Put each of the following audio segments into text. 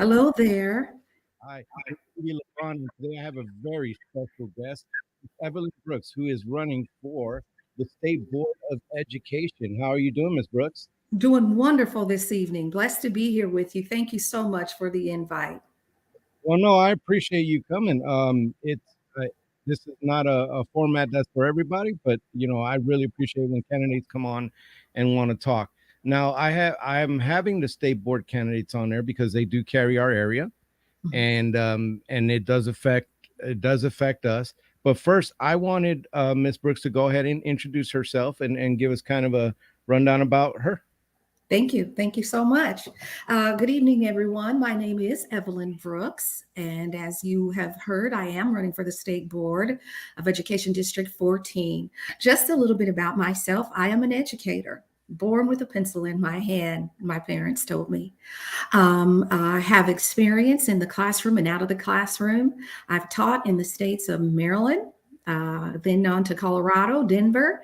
Hello there. Hi, I'm Rudy LeBron, and today I have a very special guest, Evelyn Brooks, who is running for the State Board of Education. How are you doing, Ms. Brooks? Doing wonderful this evening. Blessed to be here with you. Thank you so much for the invite. Well, no, I appreciate you coming. This is not a format that's for everybody, but I really appreciate when candidates come on and want to talk. Now, I'm having the state board candidates on there because they do carry our area, Mhm. and it does affect us. But first, I wanted Miss Brooks to go ahead and introduce herself and give us kind of a rundown about her. Thank you. Thank you so much. Good evening, everyone. My name is Evelyn Brooks. And as you have heard, I am running for the State Board of Education District 14. Just a little bit about myself. I am an educator, born with a pencil in my hand, my parents told me. I have experience in the classroom and out of the classroom. I've taught in the states of Maryland, then on to Colorado, Denver,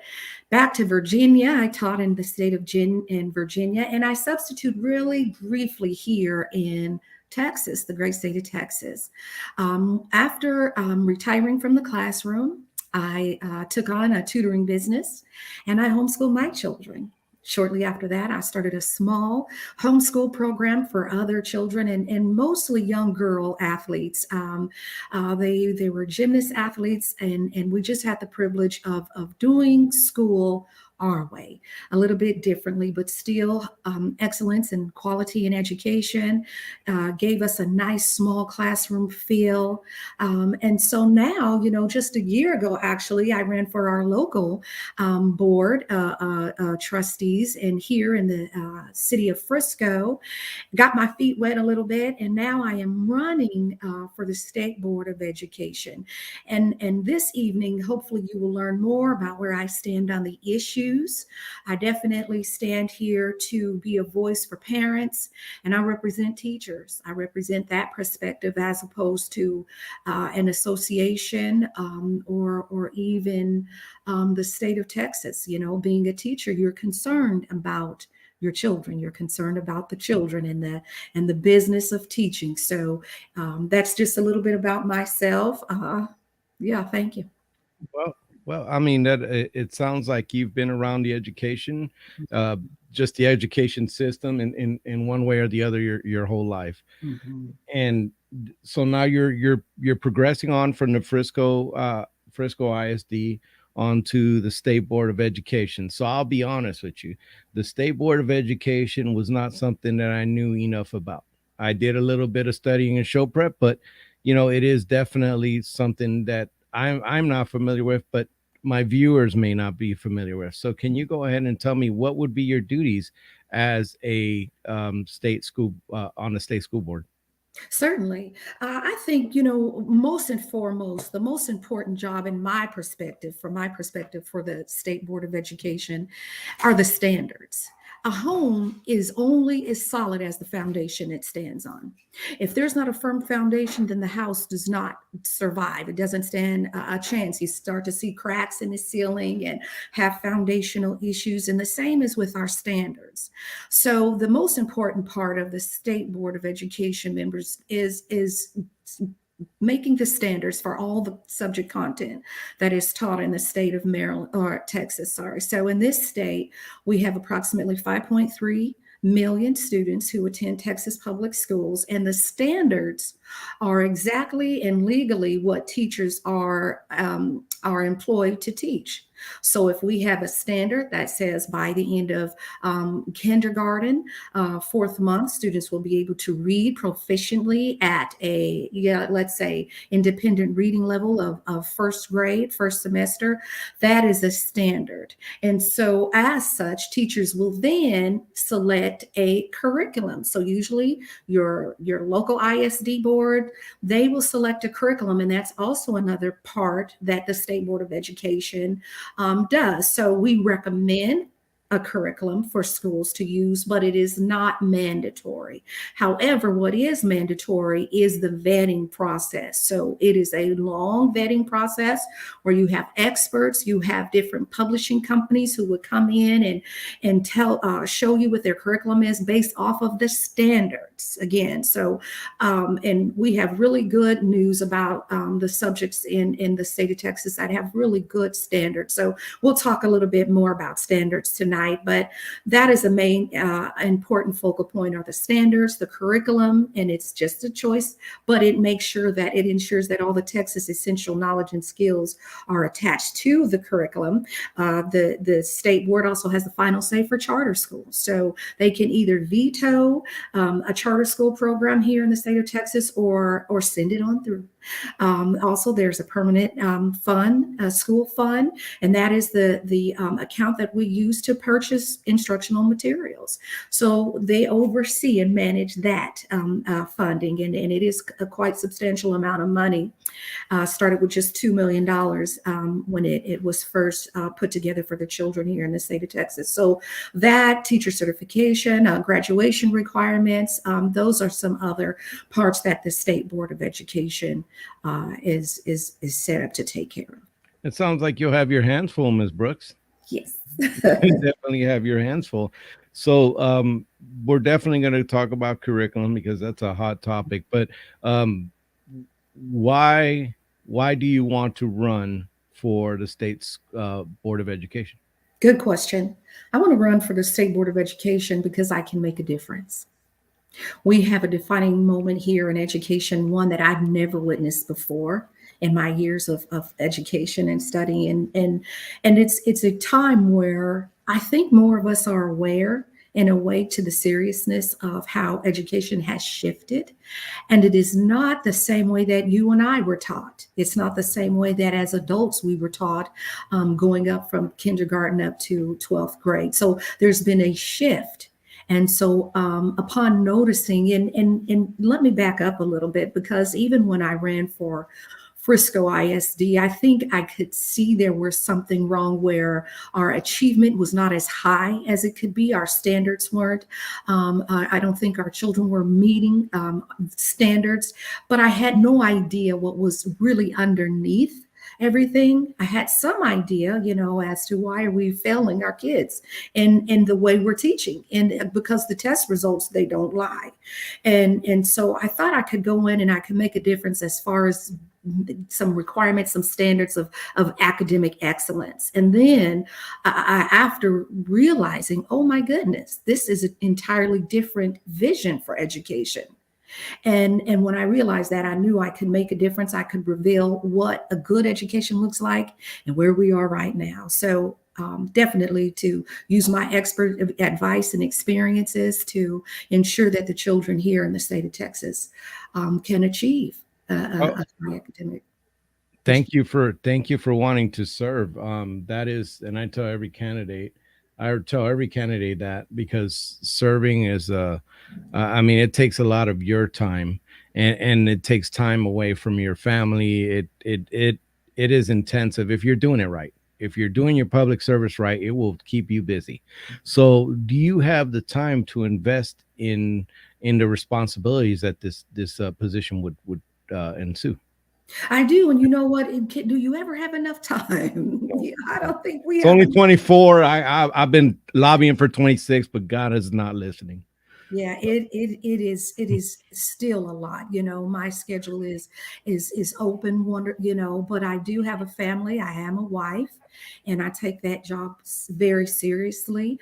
back to Virginia. I taught in the state of in Virginia, and I substitute really briefly here in Texas, the great state of Texas. After retiring from the classroom, I took on a tutoring business and I homeschooled my children. Shortly after that, I started a small homeschool program for other children and mostly young girl athletes. They were gymnast athletes, and we just had the privilege of doing school our way, a little bit differently, but still excellence and quality in education. Gave us a nice small classroom feel. And so now, just a year ago, actually, I ran for our local board trustees and here in the city of Frisco, got my feet wet a little bit, and now I am running for the State Board of Education. And this evening, hopefully, you will learn more about where I stand on the issues. I definitely stand here to be a voice for parents, and I represent teachers. I represent that perspective as opposed to an association or even the state of Texas. Being a teacher, you're concerned about your children. You're concerned about the children and the business of teaching. So that's just a little bit about myself. Yeah, thank you. Well, well, I mean that it sounds like you've been around the education, uh, just the education system, in one way or the other your whole life. Mhm. And so now you're progressing on from the Frisco ISD onto the State Board of Education. So I'll be honest with you, the State Board of Education was not something that I knew enough about. I did a little bit of studying in show prep, but it is definitely something that I'm not familiar with, but my viewers may not be familiar with. So can you go ahead and tell me what would be your duties as a state school on the state school board? Certainly. I think, most and foremost, the most important job in my perspective, from my perspective for the State Board of Education, are the standards. A home is only as solid as the foundation it stands on. If there's not a firm foundation, then the house does not survive. It doesn't stand a chance. You start to see cracks in the ceiling and have foundational issues. And the same is with our standards. So the most important part of the State Board of Education members is making the standards for all the subject content that is taught in the state of Maryland or Texas, sorry. So in this state, we have approximately 5.3 million students who attend Texas public schools, and the standards are exactly and legally what teachers are employed to teach. So if we have a standard that says by the end of kindergarten, fourth month, students will be able to read proficiently at let's say independent reading level of first grade, first semester. That is a standard. And so as such, teachers will then select a curriculum. So usually your local ISD board, they will select a curriculum. And that's also another part that the State Board of Education does. So we recommend a curriculum for schools to use, but it is not mandatory. However, what is mandatory is the vetting process. So it is a long vetting process where you have experts, you have different publishing companies who would come in and show you what their curriculum is based off of the standards again. So and we have really good news about the subjects in the state of Texas that have really good standards. So we'll talk a little bit more about standards tonight, but that is a main important focal point are the standards, the curriculum, and it's just a choice, but it makes sure that it ensures that all the Texas essential knowledge and skills are attached to the curriculum. The state board also has the final say for charter schools, so they can either veto a charter school program here in the state of Texas or send it on through. Also, there's a permanent fund, a school fund, and that is the account that we use to purchase instructional materials. So they oversee and manage that funding, and it is a quite substantial amount of money. Started with just $2 million when it was first put together for the children here in the state of Texas. So that teacher certification, graduation requirements, those are some other parts that the State Board of Education is set up to take care of. It sounds like you'll have your hands full, Ms. Brooks. Yes. You definitely have your hands full. So we're definitely going to talk about curriculum because that's a hot topic. But why do you want to run for the state's Board of Education? Good question. I want to run for the State Board of Education because I can make a difference. We have a defining moment here in education, one that I've never witnessed before in my years of education and studying. And it's a time where I think more of us are aware and awake to the seriousness of how education has shifted. And it is not the same way that you and I were taught. It's not the same way that as adults we were taught going up from kindergarten up to 12th grade. So there's been a shift. And so upon noticing, and let me back up a little bit, because even when I ran for Frisco ISD, I think I could see there was something wrong where our achievement was not as high as it could be. Our standards weren't. I don't think our children were meeting standards, but I had no idea what was really underneath everything. I had some idea, as to why are we failing our kids and the way we're teaching, and because the test results, they don't lie. And so I thought I could go in and I could make a difference as far as some requirements, some standards of academic excellence. And then after realizing, oh my goodness, this is an entirely different vision for education. And when I realized that, I knew I could make a difference. I could reveal what a good education looks like and where we are right now. So definitely to use my expert advice and experiences to ensure that the children here in the state of Texas can achieve a high academic. Thank you for wanting to serve. That is, and I tell every candidate that, because serving is I mean, it takes a lot of your time, and it takes time away from your family. It is intensive if you're doing it right. If you're doing your public service right, it will keep you busy. So do you have the time to invest in the responsibilities that this position would ensue? I do. And you know what? Do you ever have enough time? Yeah, I don't think we It's have only enough. 24. I've been lobbying for 26, but God is not listening. Yeah, it is still a lot. My schedule is open, but I do have a family. I am a wife, and I take that job very seriously.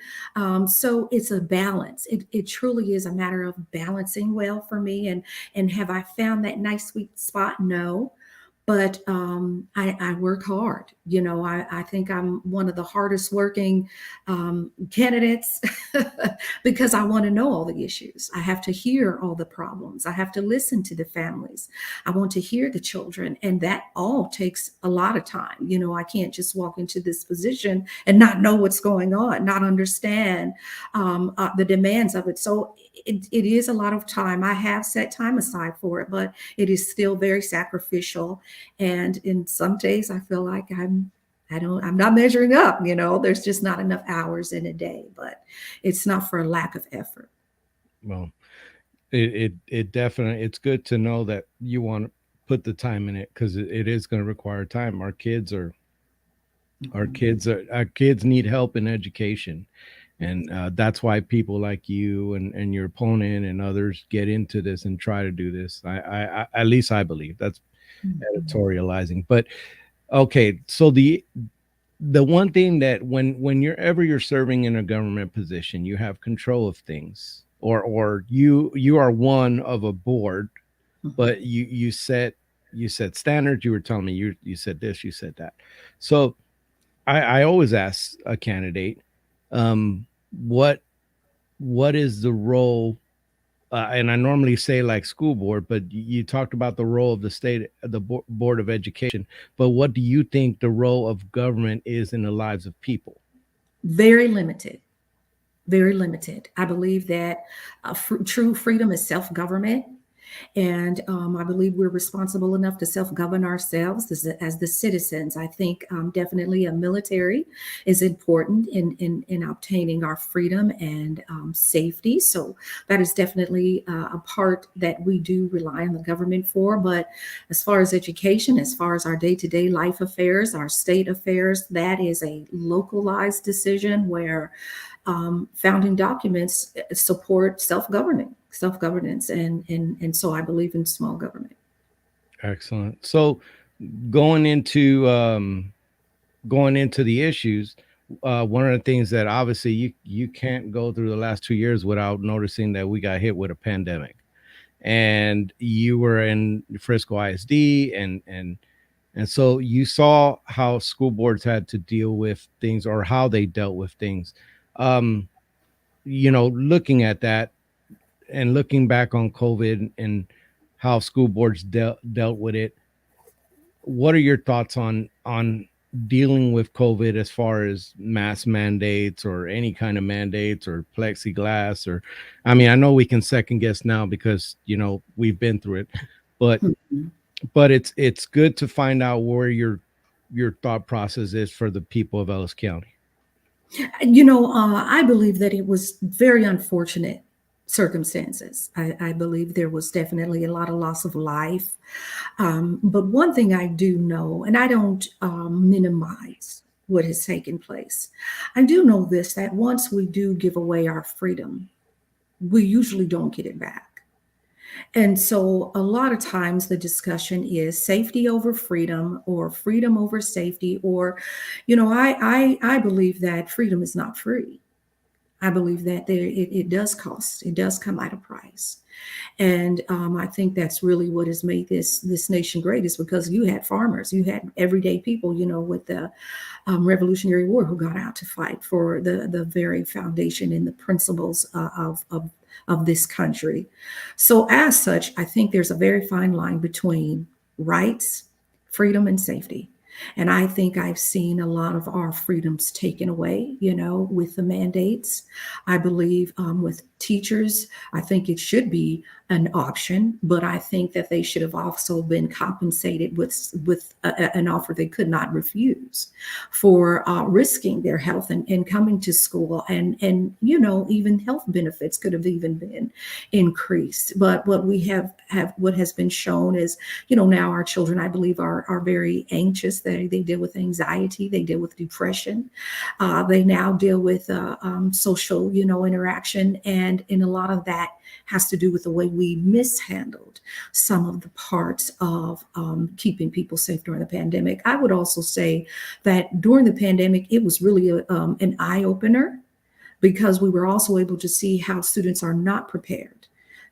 So it's a balance. It truly is a matter of balancing well for me. And have I found that nice sweet spot? No. But I work hard. I think I'm one of the hardest working candidates because I want to know all the issues. I have to hear all the problems. I have to listen to the families. I want to hear the children. And that all takes a lot of time. I can't just walk into this position and not know what's going on, not understand the demands of it. So it is a lot of time. I have set time aside for it, but it is still very sacrificial. And in some days, I feel like I'm I'm not measuring up, there's just not enough hours in a day, but it's not for a lack of effort. Well, it definitely, it's good to know that you want to put the time in it, because it is going to require time. Our kids need help in education, and that's why people like you and your opponent and others get into this and try to do this. At least I believe that's Mhm. editorializing. But okay, so the one thing that when you're serving in a government position, you have control of things, or you are one of a board, Mhm. but you set standards. You were telling me you said this, you said that. So I always ask a candidate, what is the role, and I normally say like school board, but you talked about the role of the state, the board of education. But what do you think the role of government is in the lives of people? Very limited. Very limited. I believe that true freedom is self government. And I believe we're responsible enough to self govern ourselves as the citizens. I think definitely a military is important in obtaining our freedom and safety. So that is definitely a part that we do rely on the government for. But as far as education, as far as our day to day life affairs, our state affairs, that is a localized decision where founding documents support self governance, and so I believe in small government. Excellent. So going into um, going into the issues, one of the things that obviously you can't go through the last 2 years without noticing that we got hit with a pandemic, and you were in Frisco ISD, and so you saw how school boards had to deal with things, or how they dealt with things. Um, looking at that and looking back on COVID and how school boards dealt with it, what are your thoughts on dealing with COVID, as far as mass mandates or any kind of mandates or plexiglass? Or, I mean, I know we can second guess now because we've been through it, but Mhm. it's good to find out where your thought process is for the people of Ellis County. I believe that it was very unfortunate circumstances. I believe there was definitely a lot of loss of life. But one thing I do know, and I don't minimize what has taken place, I do know this, that once we do give away our freedom, we usually don't get it back. And so a lot of times the discussion is safety over freedom or freedom over safety, or, I believe that freedom is not free. I believe that it does cost. It does come at a price. And I think that's really what has made this nation great, is because you had farmers, you had everyday people, with the Revolutionary War, who got out to fight for the very foundation and the principles of this country. So as such, I think there's a very fine line between rights, freedom, and safety. And I think I've seen a lot of our freedoms taken away, with the mandates. I believe with teachers, I think it should be an option, but I think that they should have also been compensated with an offer they could not refuse for risking their health and coming to school, and even health benefits could have even been increased. But what we have what has been shown is, now our children, I believe, are very anxious. They deal with anxiety, they deal with depression, they now deal with social interaction, and in a lot of that has to do with the way we mishandled some of the parts of keeping people safe during the pandemic. I would also say that during the pandemic, it was really an eye opener, because we were also able to see how students are not prepared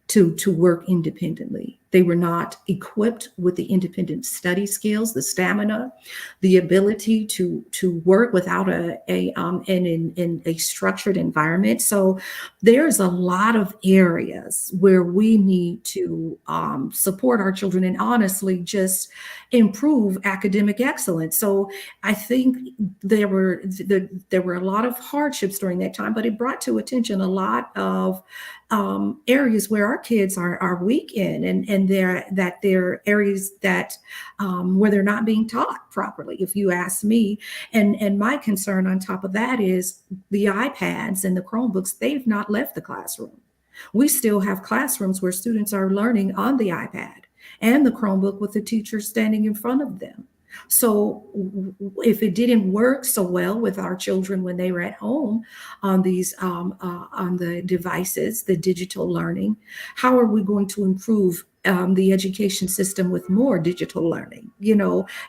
to work independently. They were not equipped with the independent study skills, the stamina, the ability to work without in a structured environment. So there's a lot of areas where we need to support our children and honestly just improve academic excellence. So I think there were a lot of hardships during that time, but it brought to attention a lot of areas where our kids are weak in, and and there are areas that where they're not being taught properly, if you ask me. And my concern on top of that is the iPads and the Chromebooks, they've not left the classroom. We still have classrooms where students are learning on the iPad and the Chromebook with the teacher standing in front of them. So if it didn't work so well with our children when they were at home on these on the devices, the digital learning, how are we going to improve the education system with more digital learning,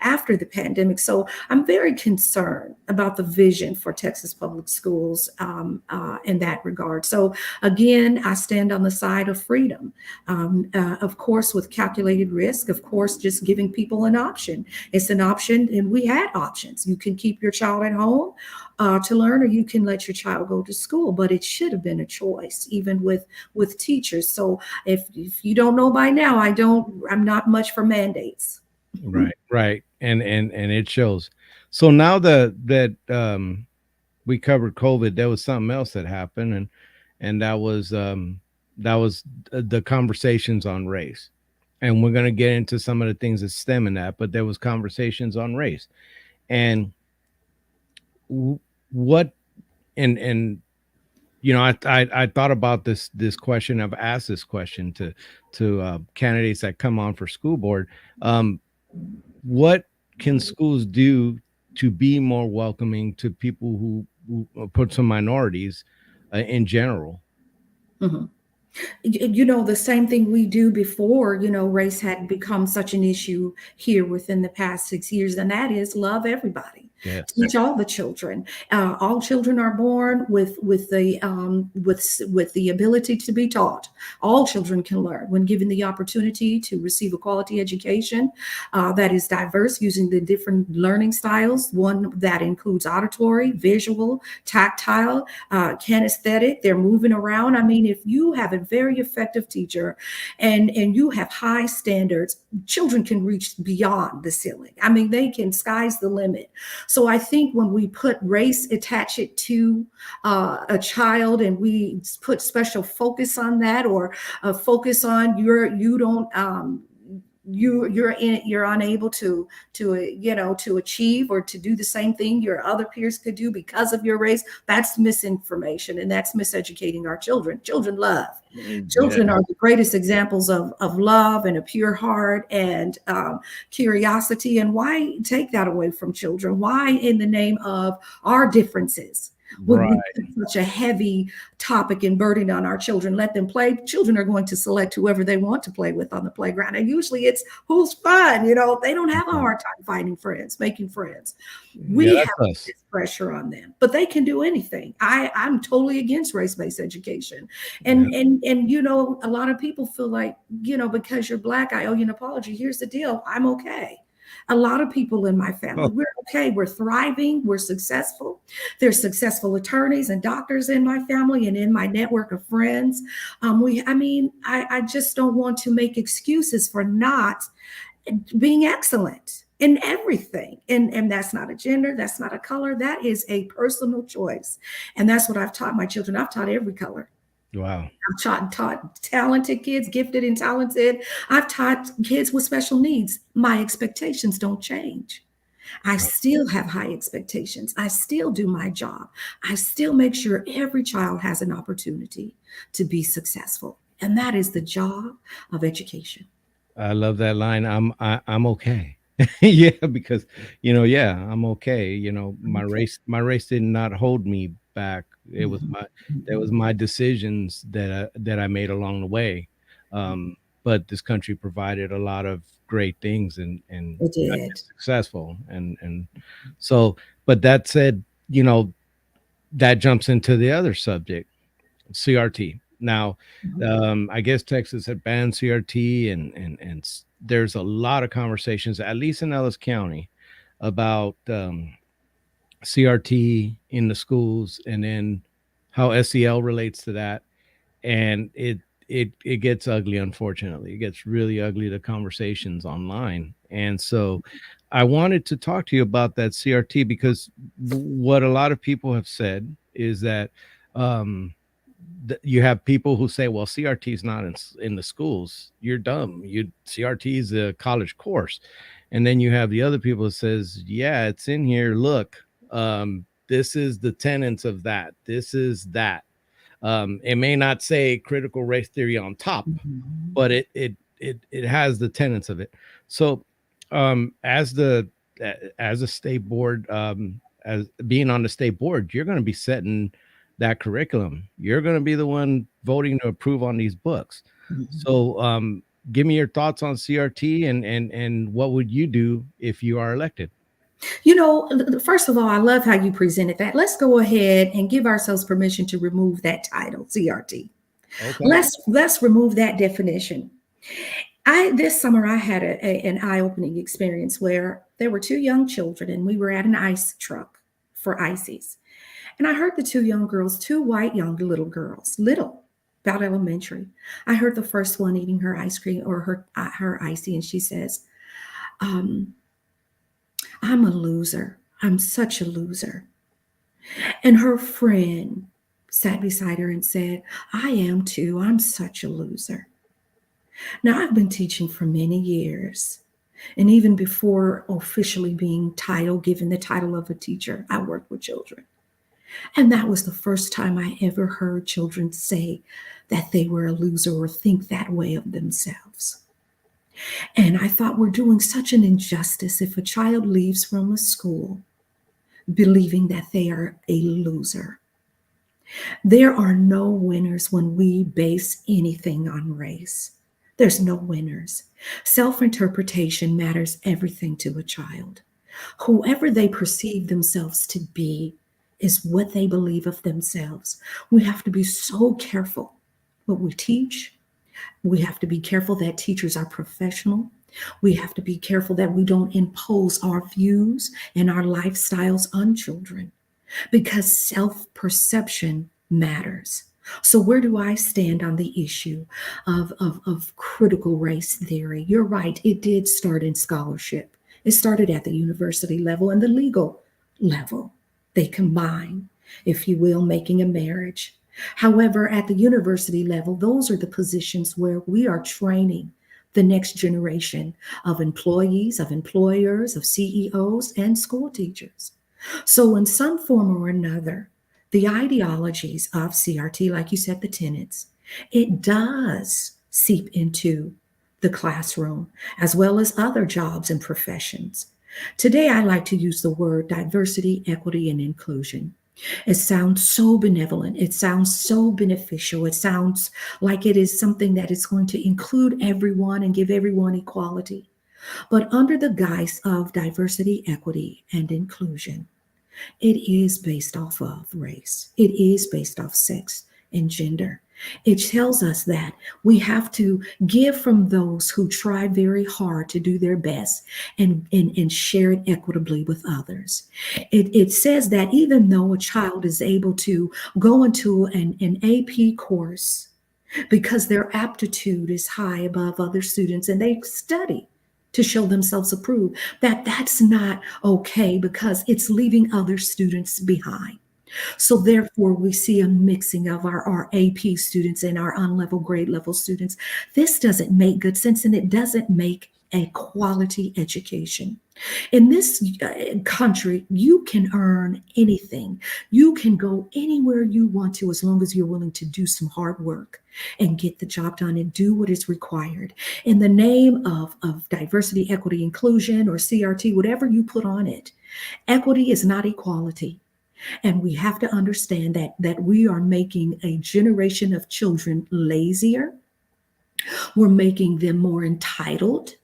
after the pandemic? So I'm very concerned about the vision for Texas public schools in that regard. So again, I stand on the side of freedom, of course, with calculated risk, of course, just giving people an option. It's an option, and we had options. You can keep your child at home to learn, or you can let your child go to school. But it should have been a choice, even with teachers. So if you don't know by now, I'm not much for mandates. Right, right. And it shows. So now that we covered COVID, there was something else that happened, and that was the conversations on race. And we're going to get into some of the things that stem in that, but there was conversations on race. And what and I thought about this question. I've asked this question to candidates that come on for school board. What can schools do to be more welcoming to people who put some minorities in general? Mhm. The same thing we do before, race had become such an issue here within the past 6 years, and that is love everybody. Yes. Teach all the children. All children are born with the ability to be taught. All children can learn when given the opportunity to receive a quality education that is diverse, using the different learning styles. One that includes auditory, visual, tactile, kinesthetic. They're moving around. I mean, if you have a very effective teacher and you have high standards, children can reach beyond the ceiling. I mean, they can, sky's the limit. So I think when we put race, attach it to a child, and we put special focus on that, or focus on you don't you're unable to achieve or to do the same thing your other peers could do because of your race. That's misinformation, and that's miseducating our children. Yeah. Children are the greatest examples of love and a pure heart and curiosity. And why take that away from children? Why, in the name of our differences, would we Right. put such a heavy topic and burden on our children? Let them play. Children are going to select whoever they want to play with on the playground. And usually it's who's fun. They don't have a hard time finding friends, making friends. Yeah, We have that's us. this pressure on them, but they can do anything. I'm totally against race-based education. Yeah. And a lot of people feel like, because you're Black, I owe you an apology. Here's the deal. I'm okay. A lot of people in my family, Oh, we're okay. We're thriving. We're successful. There's successful attorneys and doctors in my family and in my network of friends. I just don't want to make excuses for not being excellent in everything. And that's not a gender, that's not a color, that is a personal choice. And that's what I've taught my children. I've taught every color. wow. I've taught talented kids, gifted and talented. I've taught kids with special needs. My expectations don't change. I still have high expectations. I still do my job. I still make sure every child has an opportunity to be successful. And that is the job of education. I love that line. I'm okay. Yeah, because yeah, I'm okay. Okay. My race did not hold me back. It was Mhm. my decisions that I made along the way. But this country provided a lot of great things, and It got did. successful. And so, but that said, that jumps into the other subject, CRT. Now, Mhm. I guess Texas had banned CRT, and there's a lot of conversations, at least in Ellis County, about CRT in the schools, and then how SEL relates to that, and it gets ugly. Unfortunately, it gets really ugly, the conversations online. And so I wanted to talk to you about that CRT, because what a lot of people have said is that um you have people who say, well, CRT is not in the schools. You're dumb. CRT is a college course. And then you have the other people that says, yeah, it's in here. Look, this is the tenets of that. This is that. It may not say critical race theory on top, Mhm. but it has the tenets of it. So as the as a state board, as being on the state board, you're going to be setting that curriculum. You're going to be the one voting to approve on these books. Mhm. So give me your thoughts on CRT, and what would you do if you are elected? First of all, I love how you presented that. Let's go ahead and give ourselves permission to remove that title, CRT. Okay. Let's remove that definition. I This summer I had an eye-opening experience where there were two young children and we were at an ice truck for ices. And I heard the two young girls, two white young little girls, little, about elementary. I heard the first one eating her ice cream or her icy, and she says, um, "I'm a loser. I'm such a loser." And her friend sat beside her and said, "I am too. I'm such a loser." Now, I've been teaching for many years. And even before officially being given the title of a teacher, I worked with children. And that was the first time I ever heard children say that they were a loser or think that way of themselves. And I thought we're doing such an injustice if a child leaves from a school believing that they are a loser. There are no winners when we base anything on race. There's no winners. Self interpretation matters everything to a child. Whoever they perceive themselves to be is what they believe of themselves. We have to be so careful what we teach. We have to be careful that teachers are professional. We have to be careful that we don't impose our views and our lifestyles on children because self perception matters. So, where do I stand on the issue of critical race theory? You're right, it did start in scholarship, it started at the university level and the legal level. They combine, if you will, making a marriage. However, at the university level, those are the positions where we are training the next generation of employees, of employers, of CEOs, and school teachers. So, in some form or another, the ideologies of CRT, like you said, the tenets, it does seep into the classroom as well as other jobs and professions. Today, I like to use the word diversity, equity, and inclusion. It sounds so benevolent. It sounds so beneficial. It sounds like it is something that is going to include everyone and give everyone equality. But under the guise of diversity, equity, and inclusion, it is based off of race. It is based off sex and gender. It tells us that we have to give from those who try very hard to do their best and share it equitably with others. It says that even though a child is able to go into an AP course because their aptitude is high above other students and they study to show themselves approved, that's not okay because it's leaving other students behind. So therefore we see a mixing of our AP students and our unlevel grade level students. This doesn't make good sense and it doesn't make a quality education. In this country, you can earn anything. You can go anywhere you want to as long as you're willing to do some hard work and get the job done and do what is required. In the name of diversity, equity, inclusion, or CRT, whatever you put on it, equity is not equality. And we have to understand that we are making a generation of children lazier. We're making them more entitled.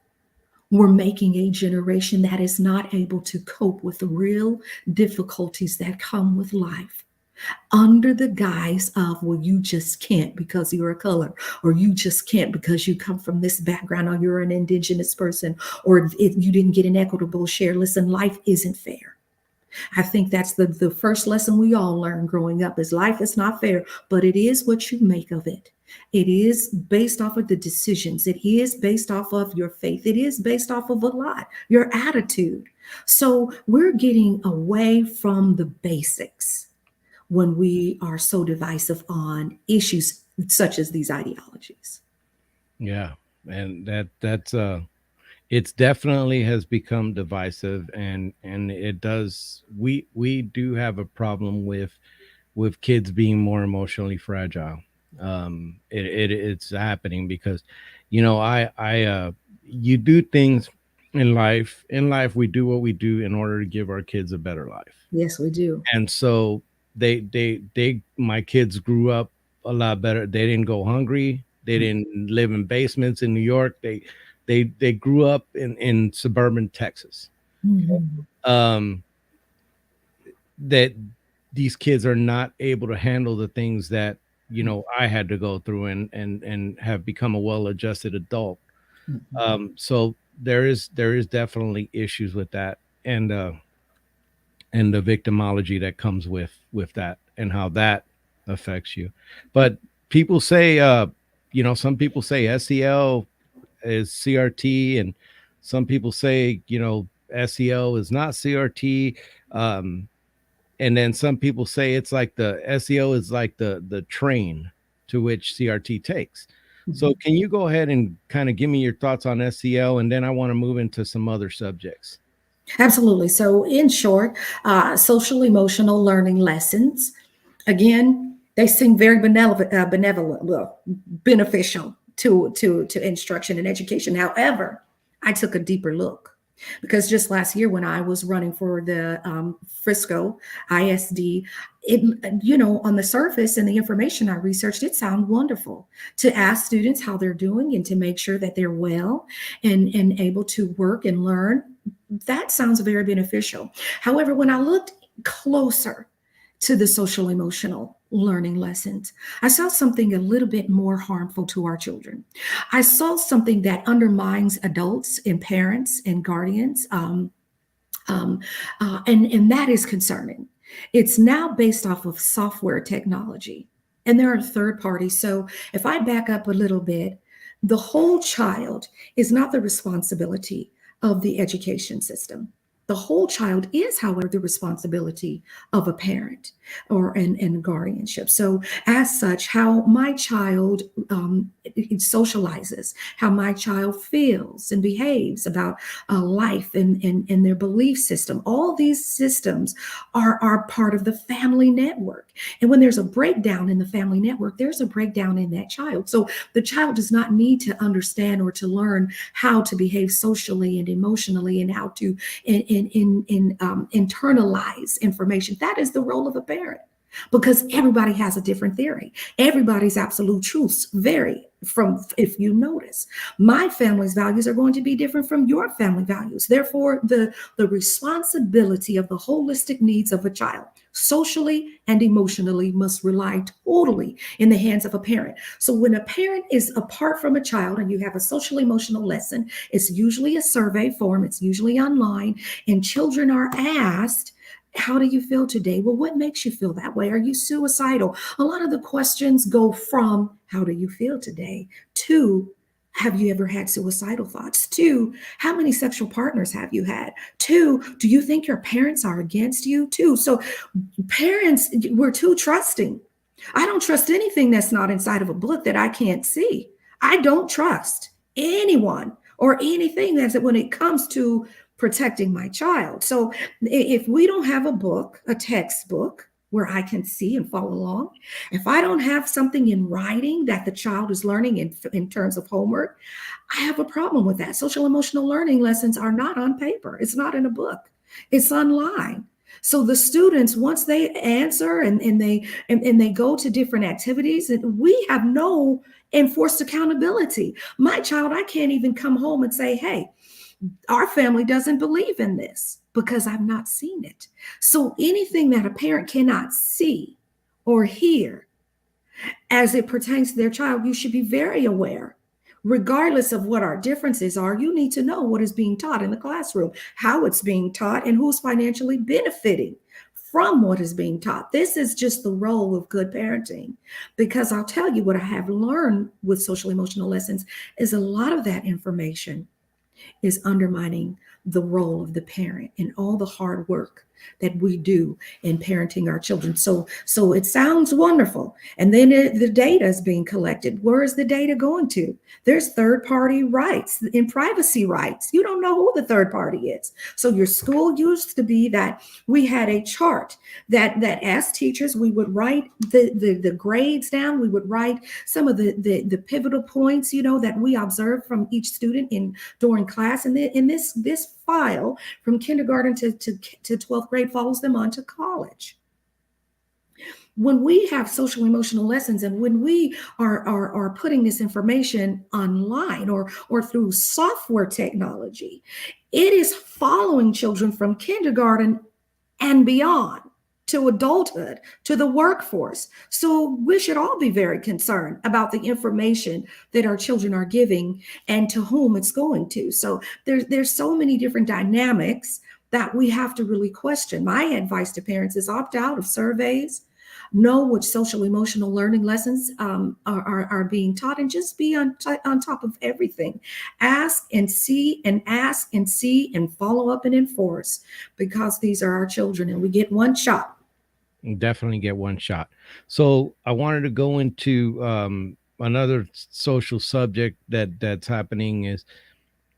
We're making a generation that is not able to cope with the real difficulties that come with life under the guise of, well, you just can't because you're a color, or you just can't because you come from this background, or you're an indigenous person, or if you didn't get an equitable share. Listen, life isn't fair. I think that's the first lesson we all learn growing up is life is not fair, but it is what you make of it. It is based off of the decisions. It is based off of your faith. It is based off of a lot, your attitude. So we're getting away from the basics. when we are so divisive on issues such as these ideologies. Yeah. And that's it's definitely has become divisive, and it does, we do have a problem with kids being more emotionally fragile. It's happening because, you do things in life we do what we do in order to give our kids a better life. Yes, we do. And so my kids grew up a lot better. They didn't go hungry. They didn't live in basements in New York. They grew up in suburban Texas. Mhm. Um, that these kids are not able to handle the things that, I had to go through, and have become a well-adjusted adult. Mhm. So there is definitely issues with that, and the victimology that comes with that, and how that affects you. But people say, some people say SEL is CRT, and some people say, SEL is not CRT. And then some people say it's like the SEO is like the train to which CRT takes. So Mhm. can you go ahead and kind of give me your thoughts on SEO, and then I want to move into some other subjects. Absolutely. So, in short, social emotional learning lessons, again, they seem very benevolent, well, beneficial to instruction and education. However, I took a deeper look because just last year when I was running for the Frisco ISD, on the surface and the information I researched, it sounded wonderful to ask students how they're doing and to make sure that they're well and able to work and learn. That sounds very beneficial. However, when I looked closer to the social emotional learning lessons, I saw something a little bit more harmful to our children. I saw something that undermines adults and parents and guardians, um, and that is concerning. It's now based off of software technology, and there are third parties. So if I back up a little bit, the whole child is not the responsibility of the education system. The whole child is, however, the responsibility of a parent or and guardianship. So, as such, how my child it socializes, how my child feels and behaves about life and their belief system, all these systems are part of the family network. And when there's a breakdown in the family network, there's a breakdown in that child. So, the child does not need to understand or to learn how to behave socially and emotionally and how to internalize information. That is the role of a parent because everybody has a different theory. Everybody's absolute truths vary from, if you notice, my family's values are going to be different from your family values. Therefore, the responsibility of the holistic needs of a child socially and emotionally must rely totally in the hands of a parent. So when a parent is apart from a child and you have a social emotional lesson, it's usually a survey form, it's usually online, and children are asked, how do you feel today? Well, what makes you feel that way? Are you suicidal? A lot of the questions go from how do you feel today to have you ever had suicidal thoughts? To how many sexual partners have you had? To do you think your parents are against you? To so parents, we're too trusting. I don't trust anything that's not inside of a book that I can't see. I don't trust anyone or anything that's when it comes to protecting my child. So if we don't have a book, a textbook where I can see and follow along, if I don't have something in writing that the child is learning in terms of homework, I have a problem with that. Social emotional learning lessons are not on paper. It's not in a book. It's online. So the students, once they answer and they go to different activities, and we have no enforced accountability. My child, I can't even come home and say, hey, our family doesn't believe in this because I've not seen it. So anything that a parent cannot see or hear as it pertains to their child, you should be very aware. Regardless of what our differences are, you need to know what is being taught in the classroom, how it's being taught, and who's financially benefiting from what is being taught. This is just the role of good parenting. Because I'll tell you what I have learned with social emotional lessons is a lot of that information is undermining the role of the parent and all the hard work that we do in parenting our children. So it sounds wonderful. And then the data is being collected. Where is the data going to? There's third party rights and privacy rights. You don't know who the third party is. So your school used to be that we had a chart that as teachers we would write the grades down. We would write some of the pivotal points, that we observed from each student in during class. And then in this file from kindergarten to 12th grade follows them on to college. When we have social emotional lessons and when we are putting this information online or through software technology, it is following children from kindergarten and beyond to adulthood, to the workforce. So we should all be very concerned about the information that our children are giving and to whom it's going to. So there's so many different dynamics that we have to really question. My advice to parents is opt out of surveys, know which social emotional learning lessons are being taught, and just be on top of everything. Ask and see and follow up and enforce, because these are our children and we get one shot. Definitely get one shot. So I wanted to go into another social subject that's happening is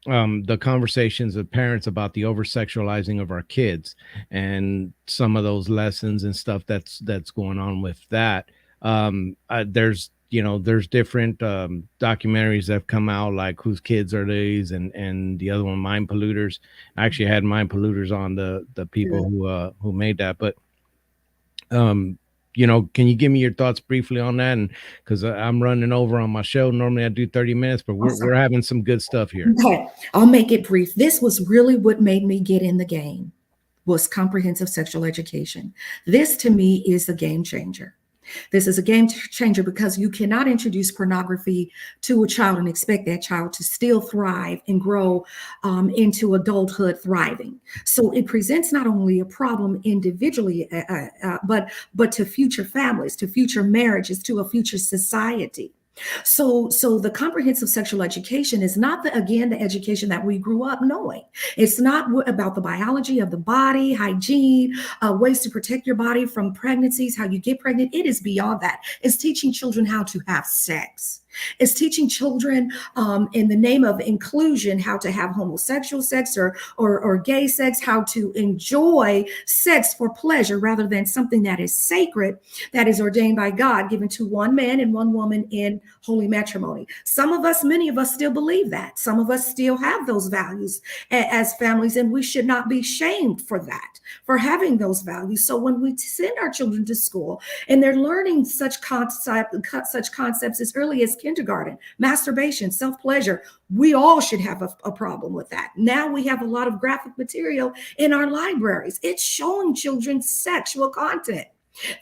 the conversations of parents about the over sexualizing of our kids and some of those lessons and stuff that's going on with that. There's different documentaries that have come out, like Whose Kids Are These, and the other one, Mind Polluters. I actually had Mind Polluters on, the people who made that. But can you give me your thoughts briefly on that? And because I'm running over on my show, normally I do 30 minutes, but we're having some good stuff here. Okay, I'll make it brief. This was really what made me get in the game, was comprehensive sexual education. This to me is a game changer. This is a game changer because you cannot introduce pornography to a child and expect that child to still thrive and grow into adulthood thriving. So it presents not only a problem individually, but to future families, to future marriages, to a future society. So the comprehensive sexual education is not the education that we grew up knowing. It's not about the biology of the body, hygiene, ways to protect your body from pregnancies, how you get pregnant. It is beyond that. It's teaching children how to have sex. It's teaching children in the name of inclusion how to have homosexual sex or gay sex, how to enjoy sex for pleasure rather than something that is sacred, that is ordained by God, given to one man and one woman in holy matrimony. Many of us still believe that. Some of us still have those values as families, and we should not be shamed for that, for having those values. So when we send our children to school and they're learning such concepts as early as kindergarten, masturbation, self-pleasure, we all should have a problem with that. Now we have a lot of graphic material in our libraries. It's showing children sexual content.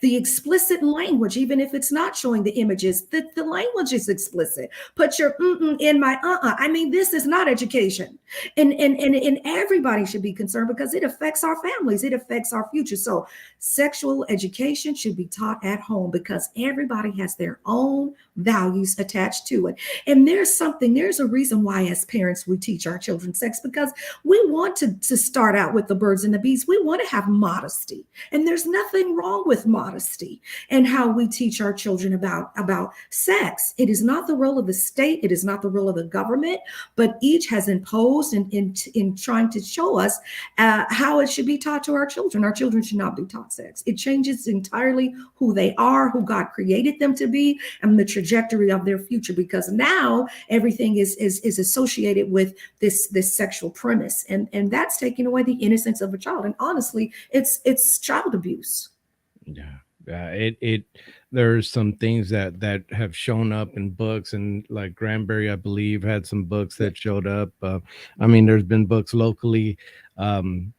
The explicit language, even if it's not showing the images, the language is explicit. Put your in my I mean, this is not education. And everybody should be concerned because it affects our families. It affects our future. So sexual education should be taught at home because everybody has their own values attached to it. And there's a reason why as parents we teach our children sex, because we want to start out with the birds and the bees. We want to have modesty. And there's nothing wrong with modesty and how we teach our children about sex. It is not the role of the state. It is not the role of the government, but each has imposed in trying to show us how it should be taught to our children. Our children should not be taught sex. It changes entirely who they are, who God created them to be, and the trajectory of their future, because now everything is associated with this sexual premise, and that's taking away the innocence of a child. And honestly, it's child abuse. Yeah. It there's some things that have shown up in books, and like Granbury, I believe, had some books that showed up. I mean, there's been books locally, and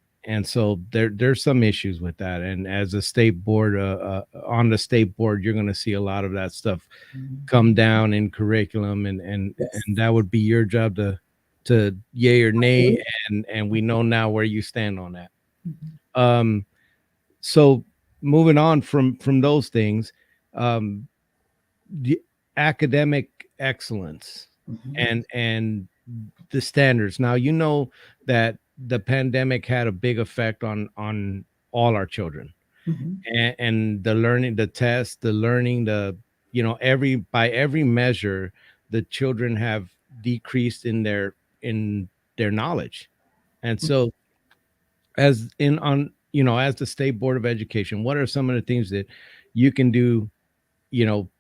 so there's some issues with that. And as a state board, on the state board, you're going to see a lot of that stuff come down in curriculum, and that would be your job to yay or nay, and we know now where you stand on that. So moving on from those things, the academic excellence and the standards. Now, that the pandemic had a big effect on all our children. Mhm. And the learning, the test, the learning, the, every, by every measure, the children have decreased in their knowledge. And so, as in on as the state board of education, what are some of the things that you can do,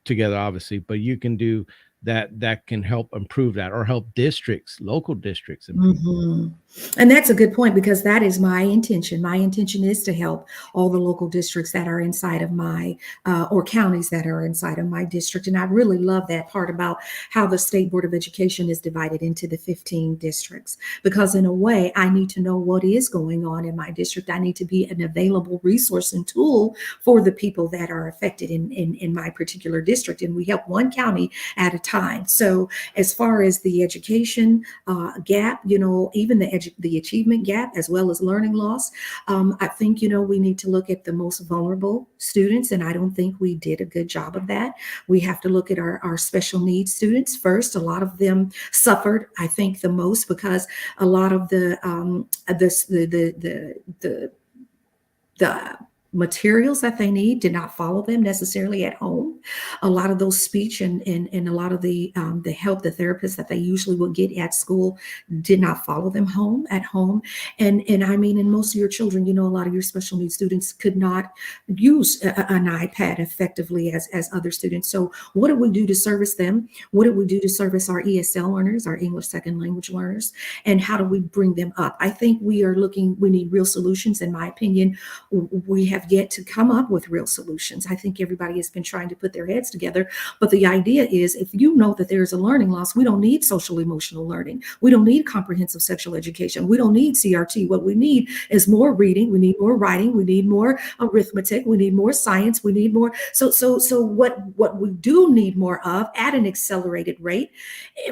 together, obviously, but you can do that can help improve that, or help districts, local districts, improve? Mhm. And that's a good point because that is my intention. My intention is to help all the local districts that are inside of my, or counties that are inside of my district. And I really love that part about how the State Board of Education is divided into the 15 districts, because in a way, I need to know what is going on in my district. I need to be an available resource and tool for the people that are affected in my particular district. And we help one county at a time. So as far as the education gap, even the achievement gap, as well as learning loss. I think, we need to look at the most vulnerable students, and I don't think we did a good job of that. We have to look at our special needs students first. A lot of them suffered, I think, the most because a lot of the materials that they need did not follow them necessarily at home. A lot of those speech and a lot of the help, the therapists that they usually would get at school did not follow them at home. And I mean, and most of your children, a lot of your special needs students could not use an iPad effectively as other students. So what do we do to service them? What do we do to service our ESL learners, our English second language learners? And how do we bring them up? I think we need real solutions, in my opinion. We have yet to come up with real solutions. I think everybody has been trying to put their heads together. But the idea is, if you know that there's a learning loss, we don't need social emotional learning. We don't need comprehensive sexual education. We don't need CRT. What we need is more reading. We need more writing. We need more arithmetic. We need more science. We need more. So what we do need more of at an accelerated rate,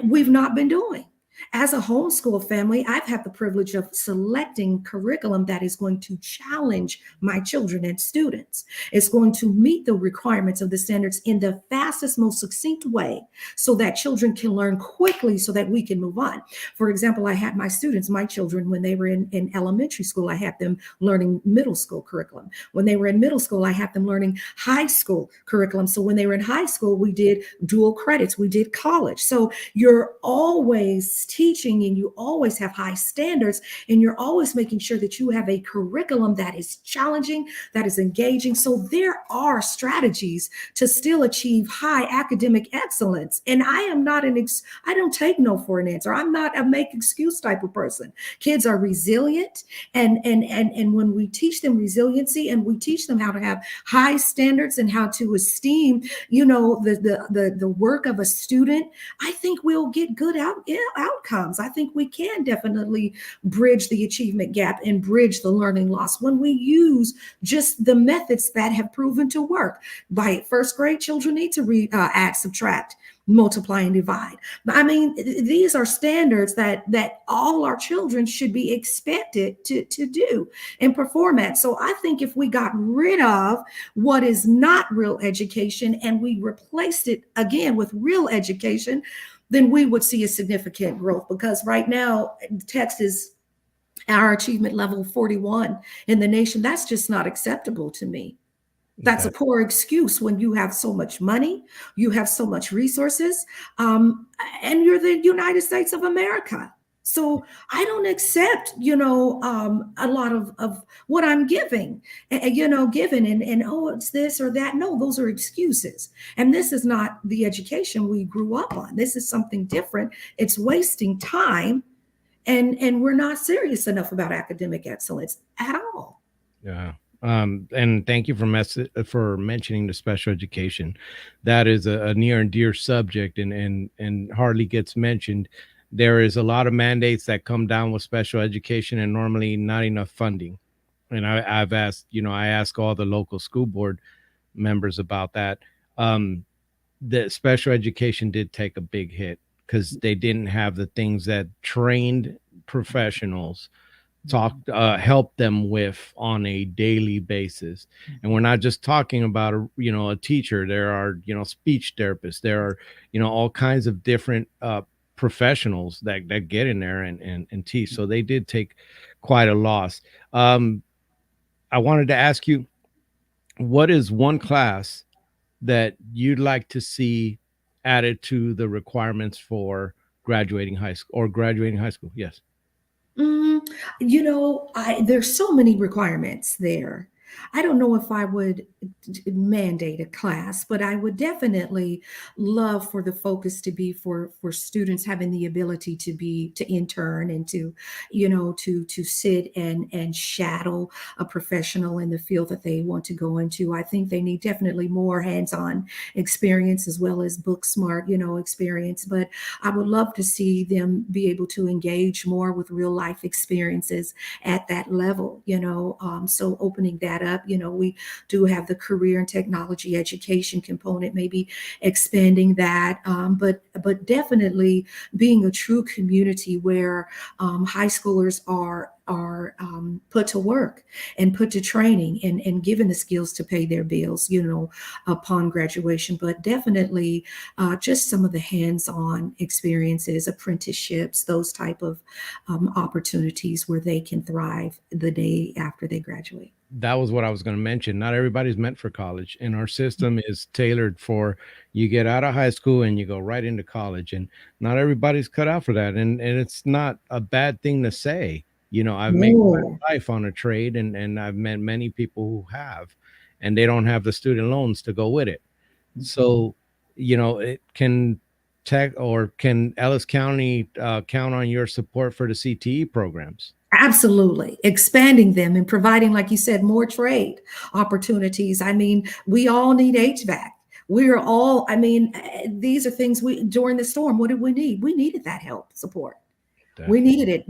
we've not been doing. As a homeschool family, I've had the privilege of selecting curriculum that is going to challenge my children and students. It's going to meet the requirements of the standards in the fastest, most succinct way so that children can learn quickly so that we can move on. For example, I had my students, my children, when they were in elementary school, I had them learning middle school curriculum. When they were in middle school, I had them learning high school curriculum. So when they were in high school, we did dual credits, we did college. So you're always teaching and you always have high standards, and you're always making sure that you have a curriculum that is challenging, that is engaging. So there are strategies to still achieve high academic excellence. And I am not I don't take no for an answer. I'm not a make excuse type of person. Kids are resilient, and when we teach them resiliency and we teach them how to have high standards and how to esteem, the work of a student, I think we'll get good outcomes. I think we can definitely bridge the achievement gap and bridge the learning loss when we use just the methods that have proven to work. By first grade, children need to read, add, subtract, multiply, and divide. I mean, these are standards that all our children should be expected to do and perform at. So I think if we got rid of what is not real education and we replaced it again with real education, then we would see a significant growth. Because right now, Texas, our achievement level 41 in the nation, that's just not acceptable to me. That's a Okay. poor excuse when you have so much money, you have so much resources, and you're the United States of America. So I don't accept, a lot of what I'm giving, given and oh, it's this or that. No, those are excuses. And this is not the education we grew up on. This is something different. It's wasting time, and we're not serious enough about academic excellence at all. Yeah. And thank you for mentioning the special education. That is a near and dear subject, and hardly gets mentioned. There is a lot of mandates that come down with special education, and normally not enough funding. And I've asked, I ask all the local school board members about that. Um, the special education did take a big hit because they didn't have the things that trained professionals help them with on a daily basis. And we're not just talking about a teacher. There are speech therapists, there are all kinds of different professionals that get in there and teach. So they did take quite a loss. I wanted to ask you, what is one class that you'd like to see added to the requirements for graduating high school or graduating high school? Yes. Mm, there's so many requirements there. I don't know if I would mandate a class, but I would definitely love for the focus to be for students having the ability to intern and to sit and shadow a professional in the field that they want to go into. I think they need definitely more hands-on experience as well as book smart, experience. But I would love to see them be able to engage more with real life experiences at that level, so opening that up, we do have the career and technology education component, maybe expanding that, but definitely being a true community where high schoolers are put to work and put to training and given the skills to pay their bills, upon graduation. But definitely just some of the hands-on experiences, apprenticeships, those type of opportunities where they can thrive the day after they graduate. That was what I was going to mention. Not everybody's meant for college, and our system is tailored for you get out of high school and you go right into college, and not everybody's cut out for that. And it's not a bad thing to say. I've made No, my life on a trade, and I've met many people who have, and they don't have the student loans to go with it. So, it can tech or can Ellis County count on your support for the CTE programs? absolutely. Expanding them and providing, like you said, more trade opportunities. I mean, we all need HVAC. We're all, I mean, these are things we, during the storm, what did we need? We needed that help, support. We Definitely. needed it.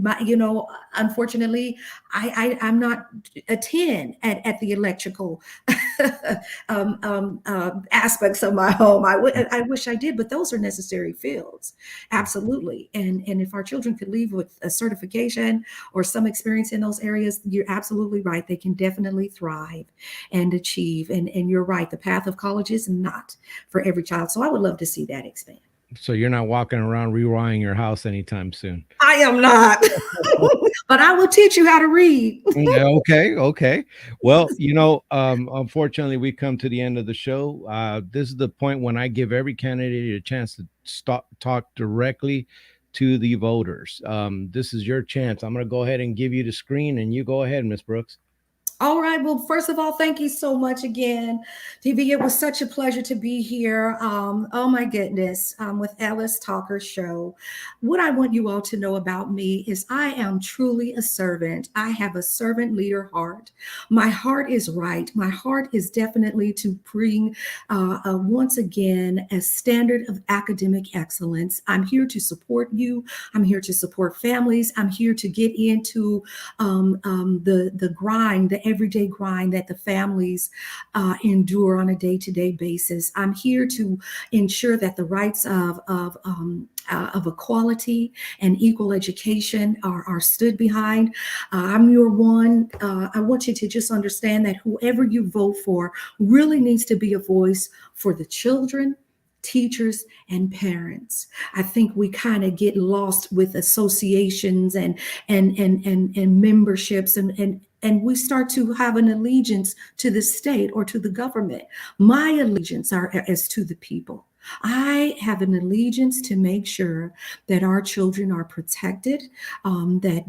Unfortunately, I'm not a 10 at the electrical aspects of my home. I wish I did, but those are necessary fields. Absolutely. And if our children could leave with a certification or some experience in those areas, you're absolutely right. They can definitely thrive and achieve. And you're right. The path of college is not for every child. So I would love to see that expand. So you're not walking around rewiring your house anytime soon. I am not, but I will teach you how to read. Yeah, okay, okay. Well, unfortunately, we come to the end of the show. This is the point when I give every candidate a chance to talk directly to the voters. This is your chance. I'm going to go ahead and give you the screen, and you go ahead, Miss Brooks. All right. Well, first of all, thank you so much again, DV. It was such a pleasure to be here. Oh my goodness, with Alice Talker Show. What I want you all to know about me is I am truly a servant. I have a servant leader heart. My heart is right. My heart is definitely to bring, once again, a standard of academic excellence. I'm here to support you. I'm here to support families. I'm here to get into the grind, the everyday grind that the families endure on a day-to-day basis. I'm here to ensure that the rights of equality and equal education are stood behind. I'm your one. I want you to just understand that whoever you vote for really needs to be a voice for the children, teachers, and parents. I think we kind of get lost with associations and memberships and we start to have an allegiance to the state or to the government. My allegiance is to the people. I have an allegiance to make sure that our children are protected, that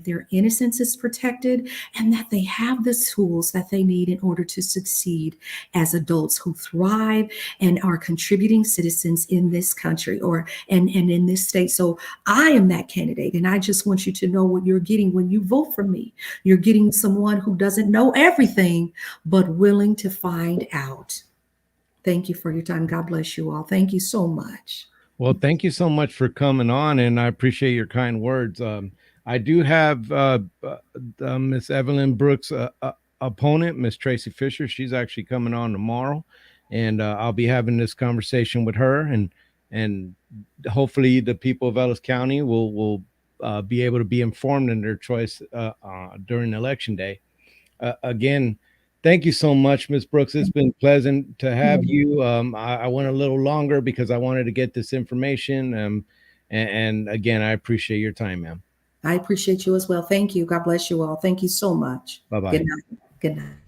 their innocence is protected, and that they have the tools that they need in order to succeed as adults who thrive and are contributing citizens in this country and in this state. So I am that candidate, and I just want you to know what you're getting when you vote for me. You're getting someone who doesn't know everything, but willing to find out. Thank you for your time. God bless you all. Thank you so much. Well, thank you so much for coming on, and I appreciate your kind words. I do have Miss Evelyn Brooks' opponent, Miss Tracy Fisher. She's actually coming on tomorrow, and I'll be having this conversation with her, and hopefully the people of Ellis County will be able to be informed in their choice during election day. Again, thank you so much, Miss Brooks. It's been pleasant to have you. I went a little longer because I wanted to get this information. And again, I appreciate your time, ma'am. I appreciate you as well. Thank you. God bless you all. Thank you so much. Bye Good bye. night. Good night.